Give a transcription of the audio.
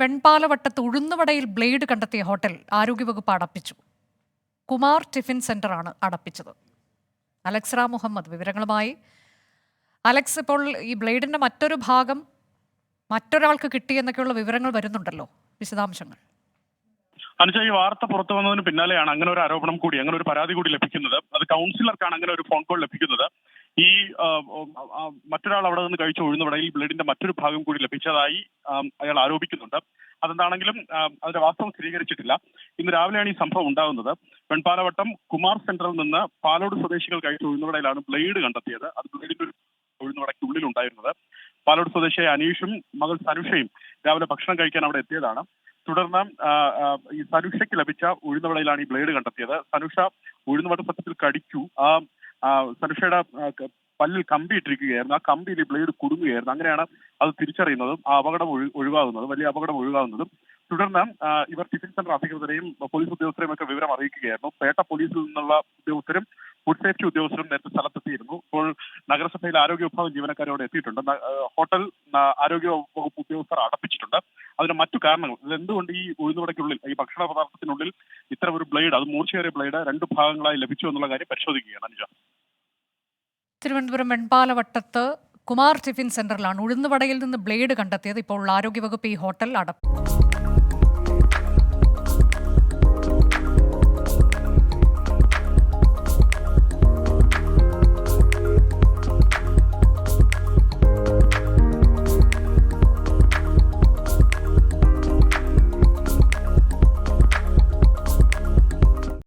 വെൺപാലവട്ടത്ത് ഉഴുന്നുവടയിൽ blade കണ്ടെത്തിയ hotel ആരോഗ്യവകുപ്പ് അടപ്പിച്ചു. Kumar tiffin സെന്ററാണ് അടപ്പിച്ചത്. Alex Ram Muhammad വിവരങ്ങളുമായി. അലക്സ്, ഇപ്പോൾ ഈ ബ്ലേഡിന്റെ മറ്റൊരു ഭാഗം മറ്റൊരാൾക്ക് കിട്ടിയെന്നൊക്കെയുള്ള വിവരങ്ങൾ വരുന്നുണ്ടല്ലോ, വിശദാംശങ്ങൾ. അനുജ, ഈ വാർത്ത പുറത്തു വന്നതിന് പിന്നാലെയാണ് അങ്ങനെ ഒരു ആരോപണം കൂടി, അങ്ങനെ ഒരു പരാതി കൂടി ലഭിക്കുന്നത്. അത് കൗൺസിലർക്കാണ് അങ്ങനെ ഒരു ഫോൺ കോൾ ലഭിക്കുന്നത്. ഈ മറ്റൊരാൾ അവിടെ നിന്ന് കഴിച്ച ഉഴുന്നുവടയിൽ ബ്ലേഡിന്റെ മറ്റൊരു ഭാഗം കൂടി ലഭിച്ചതായി അയാൾ ആരോപിക്കുന്നുണ്ട്. അതെന്താണെങ്കിലും അതിന്റെ വാസ്തവം സ്ഥിരീകരിച്ചിട്ടില്ല. ഇന്ന് രാവിലെയാണ് ഈ സംഭവം ഉണ്ടാകുന്നത്. വെൺപാലവട്ടം കുമാർ സെന്ററിൽ നിന്ന് പാലോട് സ്വദേശികൾ കഴിച്ച ഉഴുന്നുവടയിലാണ് ബ്ലേഡ് കണ്ടെത്തിയത്. അത് ബ്ലേഡിന്റെ ഉഴുന്നുവടയ്ക്കുള്ളിൽ ഉണ്ടായിരുന്നത്. പാലോട് സ്വദേശിയായ അനീഷും മകൾ സനുഷയും രാവിലെ ഭക്ഷണം കഴിക്കാൻ അവിടെ എത്തിയതാണ്. തുടർന്ന് ഈ സനുഷയ്ക്ക് ലഭിച്ച ഉഴുന്നുവടയിലാണ് ഈ ബ്ലേഡ് കണ്ടെത്തിയത്. സനുഷ ഉഴുന്നുവട സത്യത്തിൽ കടിച്ചു. സനുഷയുടെ പല്ലിൽ കമ്പി ഇട്ടിരിക്കുകയായിരുന്നു. ആ കമ്പിയിൽ ഈ ബ്ലേഡ് കുടുങ്ങുകയായിരുന്നു. അങ്ങനെയാണ് അത് തിരിച്ചറിയുന്നതും ആ അപകടം ഒഴിവാകുന്നതും, വലിയ അപകടം ഒഴിവാകുന്നതും. തുടർന്ന് ഇവർ ടിഫിൻ സെന്റർ അധികൃതരെയും പോലീസ് ഉദ്യോഗസ്ഥരെയും ഒക്കെ വിവരം അറിയിക്കുകയായിരുന്നു. പേട്ട പോലീസിൽ നിന്നുള്ള ഉദ്യോഗസ്ഥരും ഫുഡ് സേഫ്റ്റി ഉദ്യോഗസ്ഥരും നേരത്തെ സ്ഥലത്തെത്തിയിരുന്നു. ഇപ്പോൾ നഗരസഭയിലെ ആരോഗ്യ വിഭാഗം ജീവനക്കാരോട് എത്തിയിട്ടുണ്ട്. ഹോട്ടൽ ആരോഗ്യ വകുപ്പ് ഉദ്യോഗസ്ഥർ അടപ്പിച്ചിട്ടുണ്ട്. അതിന് മറ്റു കാരണങ്ങൾ, എന്തുകൊണ്ട് ഈ ഉഴുന്നുവടയ്ക്കുള്ളിൽ, ഈ ഭക്ഷണ പദാർത്ഥത്തിനുള്ളിൽ ഇത്തരം ഒരു ബ്ലേഡ്, അത് മൂർച്ചയേറിയ ബ്ലേഡ് രണ്ട് ഭാഗങ്ങളായി ലഭിച്ചു എന്നുള്ള കാര്യം പരിശോധിക്കുകയാണ്. അനുജ, തിരുവനന്തപുരം വെൺപാലവട്ടത്ത് കുമാർ ടിഫിൻ സെന്ററിലാണ് ഉഴുന്നുവടയിൽ നിന്ന് ബ്ലേഡ് കണ്ടെത്തിയത്. ഇപ്പോൾ ആരോഗ്യവകുപ്പ് ഈ ഹോട്ടൽ അടപ്പിച്ചു.